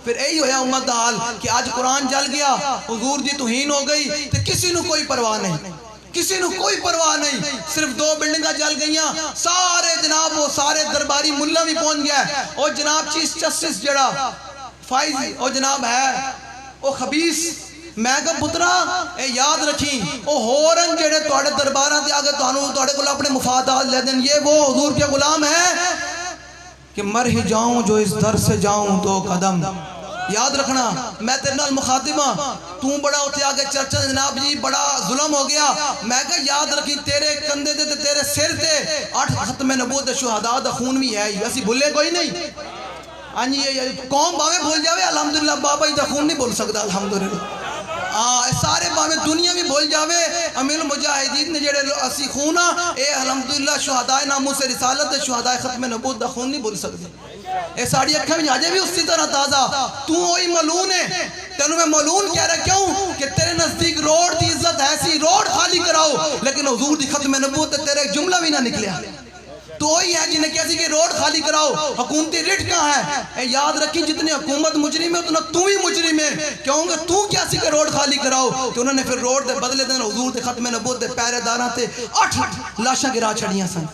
پھر یہی ہویا امت دا حال کہ آج قرآن جل گیا، حضور دی توہین ہو گئی تو کسی نو کوئی پرواہ نہیں، کسی نو کوئی پرواہ نہیں، صرف 2 بلڈنگاں جل گئیاں، سارے جناب وہ سارے درباری ملہ بھی پہنچ گیا ہے، اور جناب چیف جسٹس جڑا فائز اور جناب ہے وہ خبیث، میں کہا پترا اے یاد رکھیں او ہورن جڑے توڑے درباراں تے آگے توڑے کو اپنے مفادات لے دیں، یہ وہ حضور کے غلام ہیں کہ مر ہی جاؤں جو اس در سے جاؤں 2 قدم۔ یاد رکھنا میں تیرے نال مخاطبہ، تو بڑا ہوتے آگے چرچا جناب جی بڑا ظلم ہو گیا، میں کہا یاد رکھی تیرے کندے تے تیرے سر تے 8 ختم نبوت شہداء دا خون بھی ہے، اسی بھولے کوئی نہیں، قوم باوے بھول جاوے الحمدللہ، بابا ہی دا خون نہیں بھول سکتا الحمدللہ، سارے باوے دنیا بھی بھول جاوے، امیر مجاہدین نے جڑے اسی خونا اے الحمدللہ شہداء ناموس رسالت شہداء ختم نبوت دا خون نہیں بھول سکتے، اے ساڑی اکھیں بھی آجے بھی اسی طرح تازہ، تو وہی ملون ہے، تینوں میں ملون کہہ رہا کیوں کہ تیرے نزدیک روڈ دی عزت ایسی روڈ خالی کراؤ، لیکن حضور دی ختم نبوت تیرے ایک جملہ بھی نہ نکلیا، تو وہی ہے جنہیں کہتی کہ روڈ خالی کراؤ، حکومتی رٹ کہاں ہے، اے یاد رکھیں جتنی حکومت مجرم ہے اتنا تو ہی مجرم ہے، کیوں کہ تو کیا سی کہ روڈ خالی کراؤ، تو انہوں نے پھر روڈ دے بدلے دینا حضور دے ختم نبوت دے پہرے داراں تے 8 لاشاں گرا چھڑیاں سن،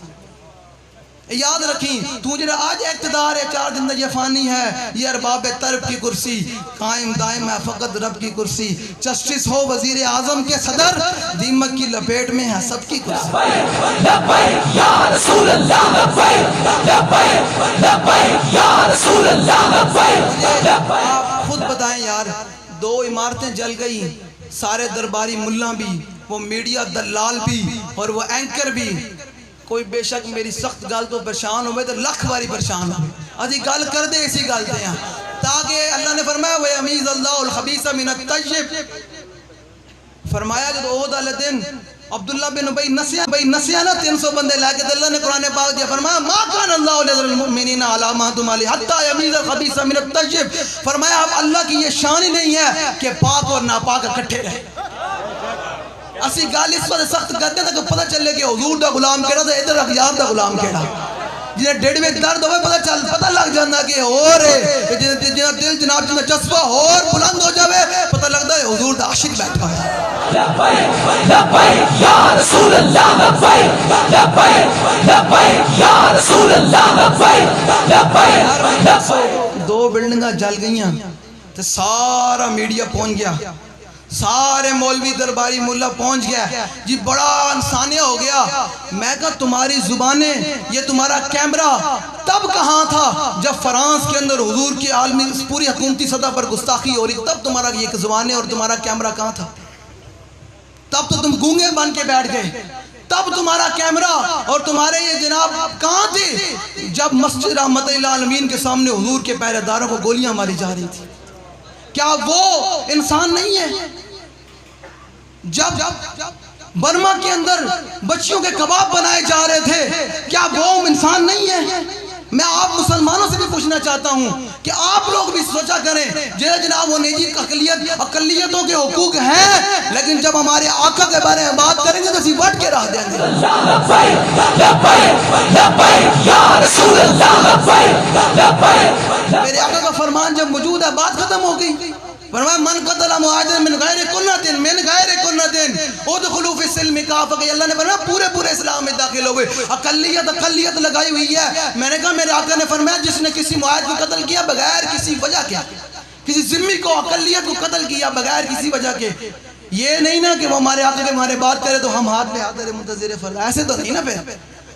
یاد رکھیں تو جنہیں آج اقتدار ہے 4 دن یہ فانی ہے، یہ ارباب طرف کی کرسی قائم دائم ہے فقط رب کی کرسی، جسٹس ہو وزیر اعظم کے صدر دیمک کی لپیٹ میں ہے سب کی کرسی۔ لبیک یا رسول اللہ، لبیک لبیک لبیک یا رسول اللہ، لبیک۔ آپ خود بتائیں یار، 2 عمارتیں جل گئی، سارے درباری ملہ بھی، وہ میڈیا دلال بھی اور وہ اینکر بھی، کوئی بے شک میری سخت گال تو پریشان ہوئے تو لکھ باری پریشان ہوئے، آجی گال کر دے اسی گال دے ہیں تاکہ اللہ نے فرمایا وَيَمِيزَ اللَّهُ الْخَبِيثَ مِنَ الطَّيِّبِ، فرمایا جب عہد علیہ دن عبداللہ بن ابی نسیہ نا 300 بندے لے کے اللہ نے قرآن پاک دیا، فرمایا مَا كَانَ اللَّهُ لِيَذَرَ الْمُؤْمِنِينَ عَلَىٰ مَا أَنْتُمْ عَلَيْهِ حَتَّىٰ يَمِيزَ الْخَبِيثَ مِنَ الطَّيِّبِ، فرمایا اب اللہ کی یہ شان ہی نہیں ہے کہ پاک اور ناپاک اکٹھے رہے، اسی گال اس وقت سخت کرتے تھا کہ پتہ چلے کہ حضور دا غلام کیڑا تھا، ادھر اخیار دا غلام کیڑا، جنہیں ڈیڑھ میں درد ہوئے پتہ لگ جانا کہ اور جنہیں دل جناب جنہیں جذبہ اور بلند ہو جاوے پتہ لگتا ہے حضور دا عاشق بیٹھا ہے۔ لبیک لبیک یا رسول اللہ، لبیک لبیک لبیک یا رسول اللہ، لبیک لبیک۔ 2 بلڈنگاں جل گئیاں تو سارا میڈیا پہنچ گیا، سارے مولوی درباری ملہ پہنچ گیا جی، بڑا انسانیہ ہو گیا، میں کہا تمہاری زبانیں یہ تمہارا کیمرہ تب کہاں تھا جب فرانس کے اندر حضور کی عالمی پوری حکومتی سطح پر گستاخی ہو رہی، تب تمہارا یہ زبانیں اور تمہارا کیمرہ کہاں تھا، تب تو تم گونگے بن کے بیٹھ گئے، تب تمہارا کیمرہ اور تمہارے یہ جناب کہاں تھے جب مسجد رحمت للعالمین کے سامنے حضور کے پہرے داروں کو گولیاں ماری جا رہی تھی، کیا وہ انسان نہیں ہے؟ جب برما کے اندر بچیوں کے کباب بنائے جا رہے تھے، کیا وہ انسان نہیں ہے؟ میں آپ مسلمانوں سے بھی پوچھنا چاہتا ہوں کہ آپ لوگ بھی سوچا کریں، جناب وہ نجی اقلیتوں کے حقوق ہیں، لیکن جب ہمارے آقا کے بارے میں بات کریں گے تو اسی وٹ کے راہ دیں گے۔ میرے آقا کا فرمان جب موجود ہے بات ختم ہو گئی، فرمایا من قتل مہاجر من غیر کنت ادخلوا فی السلم کافہ، کہ اللہ نے فرمایا پورے اسلام میں داخل ہوئے، اقلیت لگائی ہوئی ہے، میں نے کہا میرے آقا نے فرمایا جس نے کسی مہاجر کو قتل کیا بغیر کسی وجہ کے، کسی ذمی کو اقلیت کو قتل کیا بغیر کسی وجہ کے، یہ نہیں نا کہ وہ ہمارے آقا کے ہمارے بات کرے تو ہم ہاتھ پہ ہاتھ دے منتظر فرض، ایسے تو نہیں نا پھر،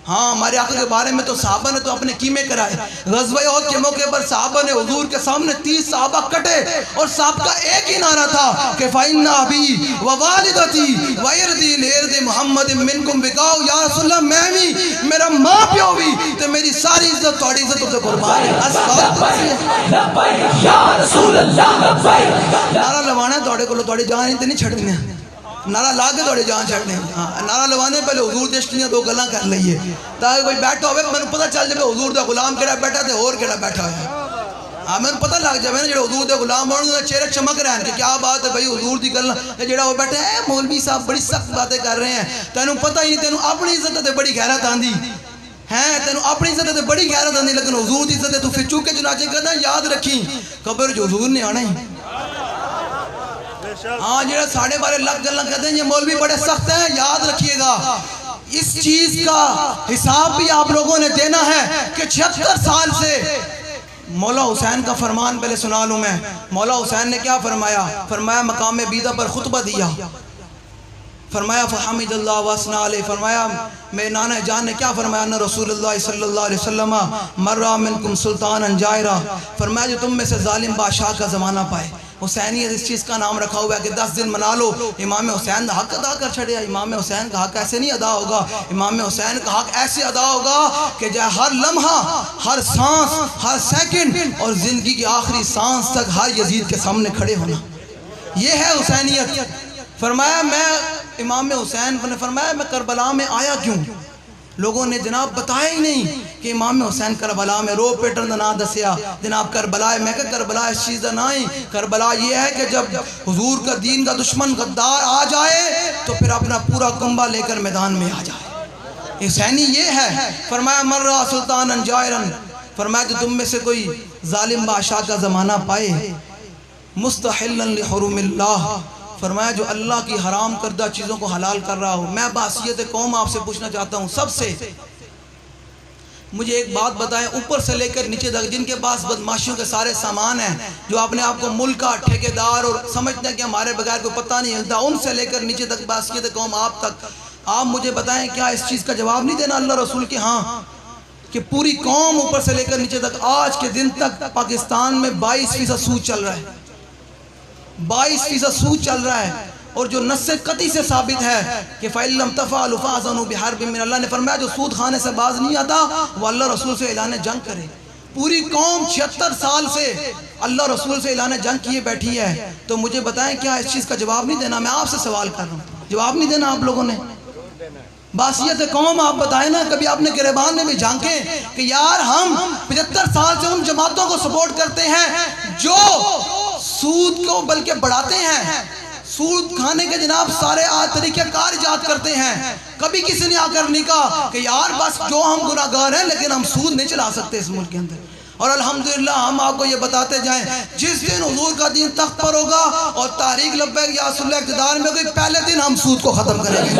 ہاں ہمارے آقا کے بارے میں تو صحابہ نے تو اپنے کیمے کرائے، غزوہ احد کے موقع پر صحابہ نے حضور کے سامنے 30 صحابہ کٹے، اور صحابہ کا ایک ہی نعرہ تھا کہ فَإِنَّ أَبِي وَوَالِدَتِي وَإِرْضِي لِإِرْضِ مُحَمَّدٍ مِّنْكُمْ بِقَاؤ، یا رسول اللہ میں بھی میرا ماں پیو بھی تو میری ساری عزت توڑی عزت اسے قربان ہے، نعرہ لوانا ہے توڑے کو توڑی جان نہیں چھڑنے، نعرہ لا کے توڑے جان چھڑنے، نعرہ لوانے پہلے حضور دیشکیاں 2 گلاں کر لئیے تاکہ کوئی بیٹھا ہوئے میں نے پتہ چل جائے حضور دا غلام کیڑا بیٹھا تھے اور کیڑا بیٹھا ہے، میں نے پتہ لگ جائے جو حضور دا غلام ہونے چہرے چمک رہے ہیں کہ کیا بات ہے بھائی حضور دی گلاں جڑا وہ بیٹھا ہے مولوی صاحب بڑی سخت باتیں کر رہے ہیں، تینوں پتہ ہی نہیں، تینوں اپنی عزت تے بڑی غیرت آندی ہیں تینوں اپنی عزت تے بڑی غیرت آندی لیکن حضور دی عزت تو پھر چوکے چنانچہ کہنا یاد رکھی قبر جو حضور نے آنا ہی ہاں جڑا ساڑھے بارے لگ گلہ کہتے ہیں یہ مولوی بڑے سخت ہیں یاد رکھیے گا اس چیز کا حساب بھی آپ لوگوں نے دینا ہے کہ 76 سال سے مولا حسین کا فرمان پہلے سنا لوں میں مولا حسین نے کیا فرمایا فرمایا مقام بیدہ پر خطبہ دیا فرمایا فحمد اللہ واسنا علیہ فرمایا میرے نانا جان نے کیا فرمایا ان رسول اللہ صلی اللہ علیہ وسلم مرہ منکم سلطانا جائرہ فرمایا جو تم میں سے ظالم بادشاہ کا زمانہ پائے حسینیت اس چیز کا نام رکھا ہوا ہے کہ 10 دن منا لو امام حسین کا حق ادا کر چھڑے امام حسین کا حق ایسے نہیں ادا ہوگا امام حسین کا حق ایسے ادا ہوگا کہ جائے ہر لمحہ ہر سانس ہر سیکنڈ اور زندگی کی آخری سانس تک ہر یزید کے سامنے کھڑے ہونا یہ ہے حسینیت فرمایا میں امام حسین نے فرمایا میں کربلا میں آیا کیوں لوگوں نے جناب بتایا ہی نہیں کہ امام حسین کربلا میں رو پیٹر نہ دسیا جناب کربلا ہے میں کہ کربلا اس چیز نہ ہی کربلا یہ ہے کہ جب حضور کا دین کا دشمن غدار آ جائے تو پھر اپنا پورا کنبہ لے کر میدان میں آ جائے حسینی یہ ہے فرمایا مرہ سلطانا جائرا فرمایا جو تم میں سے کوئی ظالم بادشاہ کا زمانہ پائے مستحلا لحرم اللہ فرمایا جو اللہ کی حرام کردہ چیزوں کو حلال کر رہا ہو میں بحثیت قوم آپ سے پوچھنا چاہتا ہوں سب سے مجھے ایک بات بتائیں اوپر سے لے کر نیچے تک جن کے پاس بدماشیوں کے سارے سامان ہیں جو اپنے آپ کو ملک کا ٹھیکیدار اور سمجھتے ہیں کہ ہمارے بغیر کوئی پتہ نہیں ہلتا ان سے لے کر نیچے تک بحثیت قوم آپ تک آپ مجھے بتائیں کیا اس چیز کا جواب نہیں دینا اللہ رسول کے ہاں کہ پوری قوم اوپر سے لے کر نیچے تک آج کے دن تک پاکستان میں 22% سود چل رہا ہے 22% سود چل رہا ہے اور جو نص قطعی سے ثابت ہے کہ فَإِن لَمْ تَفْعَلُوا فَأْذَنُوا بِحَرْبٍ مِّنَ اللہ نے فرمایا جو سود خانے سے باز نہیں آتا وہ اللہ رسول سے اعلان جنگ کرے پوری قوم 76 سال سے اللہ رسول سے اعلان جنگ کیے بیٹھی ہے تو مجھے بتائیں کیا اس چیز کا جواب نہیں دینا میں آپ سے سوال کر رہا ہوں جواب نہیں دینا آپ لوگوں نے باسیت قوم آپ بتائیں نا کبھی آپ نے گریبان میں بھی جھانکیں کہ یار ہم 75 سال سے ان جماعتوں کو سپورٹ کرتے ہیں جو سود کو بلکہ بڑھاتے ہیں سود کھانے کے جناب سارے طریقہ کار ایجاد کرتے ہیں کبھی کسی نے آ کر نہیں کہا کہ یار بس جو ہم گناہگار ہیں لیکن ہم سود نہیں چلا سکتے اس ملک کے اندر اور الحمدللہ ہم آپ کو یہ بتاتے جائیں جس دن حضور کا دین تخت پر ہوگا اور تحریک لبیک یا صلح اقتدار میں ہوگی پہلے دن ہم سود کو ختم کریں گے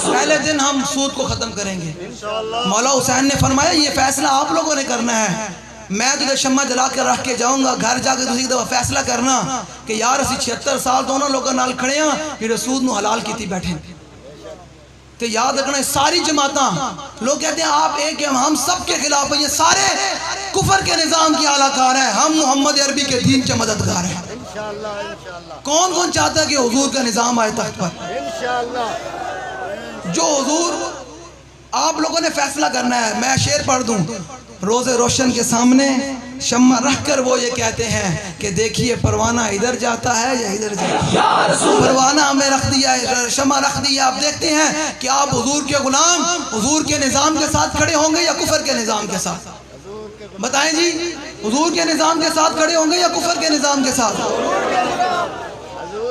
پہلے دن ہم سود کو ختم کریں گے مولا حسین نے فرمایا یہ فیصلہ آپ لوگوں نے کرنا ہے میں تجھے شمع جلا کر رکھ کے جاؤں گا گھر جا کے تسی ایک دفعہ فیصلہ کرنا کہ یار اسی 76 سال دونوں لوگوں نال کھڑے ہیں کہ سود نو حلال کیتی بیٹھے تو یاد رکھنا ہے ساری جماعتاں لوگ کہتے ہیں آپ ایک ہیں ہم سب کے خلاف ہیں یہ سارے کفر کے نظام کی اعلیٰ کار ہیں ہم محمد عربی کے دین کے مددگار ہیں کون کون چاہتا ہے کہ حضور کا نظام آئے تخت پر جو حضور آپ لوگوں نے فیصلہ کرنا ہے میں شعر پڑھ دوں روز روشن کے سامنے شمع رکھ کر وہ یہ کہتے ہیں کہ دیکھیے پروانہ ادھر جاتا ہے یا ادھر جاتا ہے پروانہ ہمیں رکھ دیا ہے شمع رکھ دیا آپ دیکھتے ہیں کہ آپ حضور کے غلام حضور کے نظام کے ساتھ کھڑے ہوں گے یا کفر کے نظام کے ساتھ بتائیں جی حضور کے نظام کے ساتھ کھڑے ہوں گے یا کفر کے نظام کے ساتھ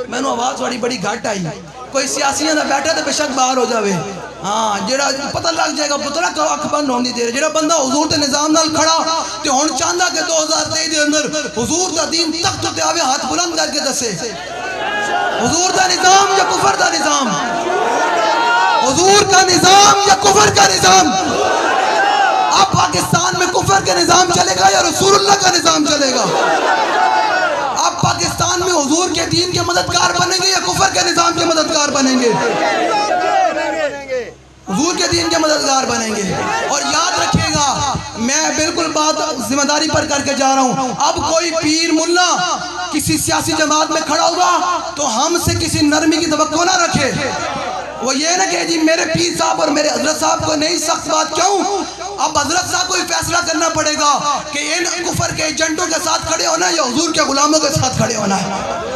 میں نے آواز بڑی گھٹ آئی کوئی سیاسیاں نہ بیٹھا تو بے شک باہر ہو جاوے ہاں جڑا پتہ لگ جائے گا پتہ لگ اکھ بند ہونی دے جڑا بندہ حضور تے نظام نال کھڑا تے ہن چاہندا کہ 2023 دے اندر حضور دا دین تخت تے آوے ہاتھ بلند کر کے دسے حضور دا نظام یا کفر دا نظام حضور کا نظام یا کفر کا نظام اب پاکستان میں کفر کے نظام چلے گا یا رسول اللہ کا نظام چلے گا اب پاکستان میں حضور کے دین کے مددگار بنیں گے یا کفر کے نظام کے مددگار بنیں گے حضور کے دین کے مددگار بنیں گے اور یاد رکھے گا میں بالکل بات ذمہ داری پر کر کے جا رہا ہوں اب کوئی پیر ملا کسی سیاسی جماعت میں کھڑا ہوا تو ہم سے کسی نرمی کی توقع نہ رکھے وہ یہ نہ کہ جی میرے پیر صاحب اور میرے حضرت صاحب کو نہیں سخت بات کیوں اب حضرت صاحب کو ہی فیصلہ کرنا پڑے گا کہ ان کفر کے ایجنٹوں کے ساتھ کھڑے ہونا ہے یا حضور کے غلاموں کے ساتھ کھڑے ہونا ہے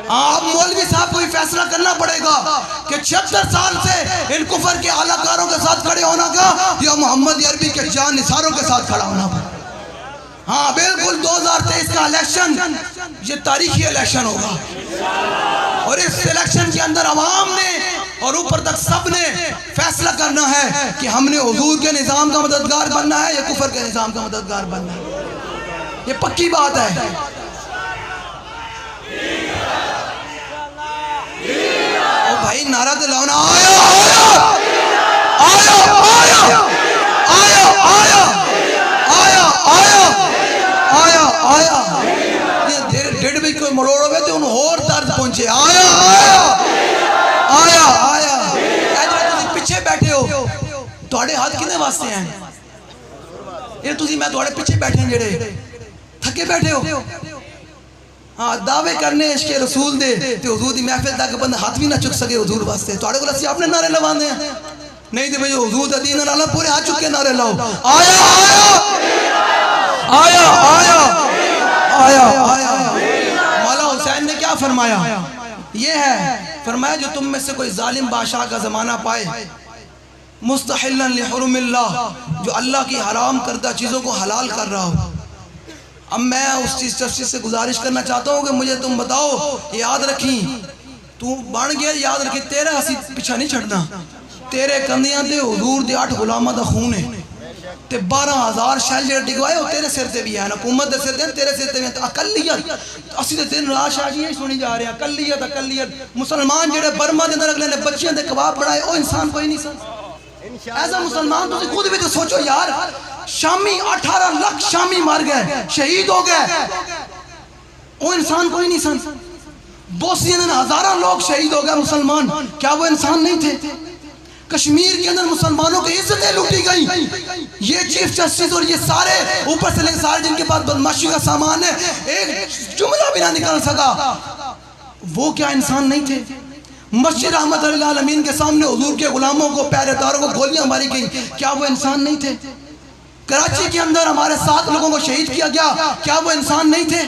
اب مولوی صاحب کو ہی فیصلہ کرنا پڑے گا کہ 76 سال سے ان کفر کے اعلیٰ کاروں کے ساتھ کھڑے ہونا کا یا محمد عربی کے جان نثاروں کے ساتھ کھڑا ہونا ہاں بالکل 2023 کا الیکشن یہ تاریخی الیکشن ہوگا، اور اس الیکشن کے اندر عوام نے اور اوپر تک سب نے فیصلہ کرنا ہے کہ ہم نے حضور کے نظام کا مددگار بننا ہے یا کفر کے نظام کا مددگار بننا ہے. یہ پکی بات ہے. او بھائی نعرہ دلاؤ نا. آیا آیا آیا آیا آیا آیا آیا آیا آیا. یہ ڈیڑھ بھی کوئی مروڑ ہوئے تو انہوں اور درد پہنچے. آیا آیا آیا آیا. تسی پیچھے بیٹھے ہو توڑے ہاتھ کنے واسطے ہیں؟ یہ تسی میں توڑے پیچھے بیٹھے ہیں جڑے تھکے بیٹھے ہو. ہاں دعوے کرنے عشق رسول دے تو حضور دی محفل تک بندہ ہاتھ بھی نہ چک سکے حضور واسطے. توڑے کو لسی آپ نے نعرے لوان دے ہیں نہیں دے بھئی حضور دا دین اللہ پورے ہاتھ چکے نعرے لاؤ. آیا آیا آیا آیا آیا آیا. مولا حسین نے کیا فرمایا؟ یہ ہے فرمایا جو تم میں سے کوئی ظالم بادشاہ کا زمانہ پائے مستحلا لحرم اللہ، جو اللہ کی حرام کردہ چیزوں کو حلال کر رہا ہو. اب میں اس چیز سے گزارش کرنا چاہتا ہوں کہ مجھے تم بتاؤ، یاد رکھیں تو بن گیا، یاد رکھیں تیرا ہسی پیچھا نہیں چھڑنا. تیرے کندیاں دے حضور دے 8 غلامہ دا خون ہے تے 12,000 شہل جڑے ڈگوائے وہ تیرے سر تے بھی ہے. حکومت دے سر تے تیرے سر تے بھی ہے. اقلیت اسی دے دن راہ شاہ جی سنی جا رہے ہیں. اقلیت اقلیت مسلمان جڑے برما دے اندر اگلے نے بچیاں دے کباب بڑھائے وہ انسان کوئی نہیں سن. ایسا مسلمان تو خود بھی تو سوچو یار، شامی 18 لاکھ شامی مر گئے شہید ہو گئے وہ انسان کوئی نہیں سن. بوسنیا میں ہزاروں لوگ شہید ہو گئے مسلمان، کیا وہ انسان نہیں تھے؟ کشمیر کے اندر مسلمانوں کی عزتیں لوٹی گئیں. یہ چیف جسٹس اور یہ سارے اوپر سے لے سارے جن کے پاس بدماشی کا سامان ہے ایک جملہ بھی نہ نکال سکا، وہ کیا انسان نہیں تھے؟ مسجد رحمت اللہ العالمین کے سامنے حضور کے غلاموں کو پیارے داروں کو گولیاں ماری گئیں، کیا وہ انسان نہیں تھے؟ کراچی کے اندر ہمارے 7 لوگوں کو شہید کیا گیا، کیا وہ انسان نہیں تھے؟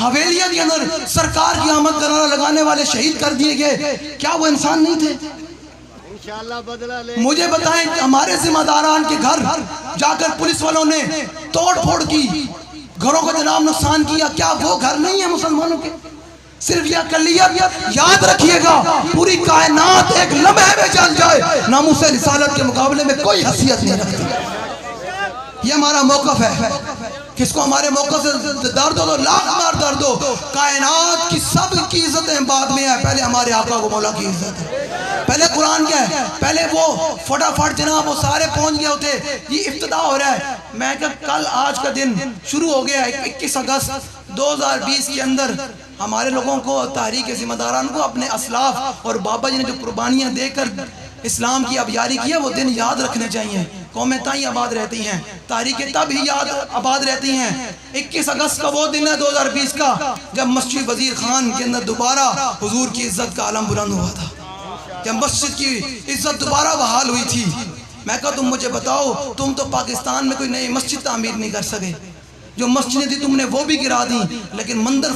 حویلیہ کے اندر سرکار کی آمد کا نعرہ لگانے والے شہید کر دیے گئے، کیا وہ انسان نہیں تھے؟ مجھے بتائیں ہمارے ذمہ داران کے گھر جا کر پولیس والوں نے توڑ پھوڑ کی، گھروں کو جناب نقصان کیا، کیا وہ گھر نہیں ہیں مسلمانوں کے؟ صرف یہ اقلیت یاد رکھیے گا پوری کائنات ایک لمحے میں چل جائے ناموس رسالت کے مقابلے میں کوئی حیثیت نہیں رکھتی. یہ ہمارا موقف ہے. کس کو ہمارے موقف سے درد ہو تو لاکھ مار درد ہو. کائنات کی سب کی عزتیں بعد میں ہیں، پہلے ہمارے آقا کو مولا کی عزت ہے. پہلے قرآن کیا ہے؟ پہلے وہ فٹافٹ جناب وہ سارے پہنچ گئے ہوتے. یہ ابتدا ہو رہا ہے. میں کہ کل آج کا دن شروع ہو گیا ہے 21 اگست 2020 کے اندر ہمارے لوگوں کو تحریک ذمہ داران کو اپنے اسلاف اور بابا جی نے جو قربانیاں دے کر اسلام کی آبیاری کی ہے وہ دن یاد رکھنے چاہیے. قومیں تائیں آباد رہتی ہیں، تاریخیں تب ہی یاد آباد رہتی ہیں. 21 اگست کا وہ دن ہے 2020 کا جب مسجد وزیر خان کے اندر دوبارہ حضور کی عزت کا علم بلند ہوا تھا، جب مسجد کی عزت دوبارہ بحال ہوئی تھی. میں کہا تم مجھے بتاؤ، تم تو پاکستان میں کوئی نئی مسجد تعمیر نہیں کر سکے، جو مسجدیں تھی تم نے وہ بھی گرا دی، لیکن مندر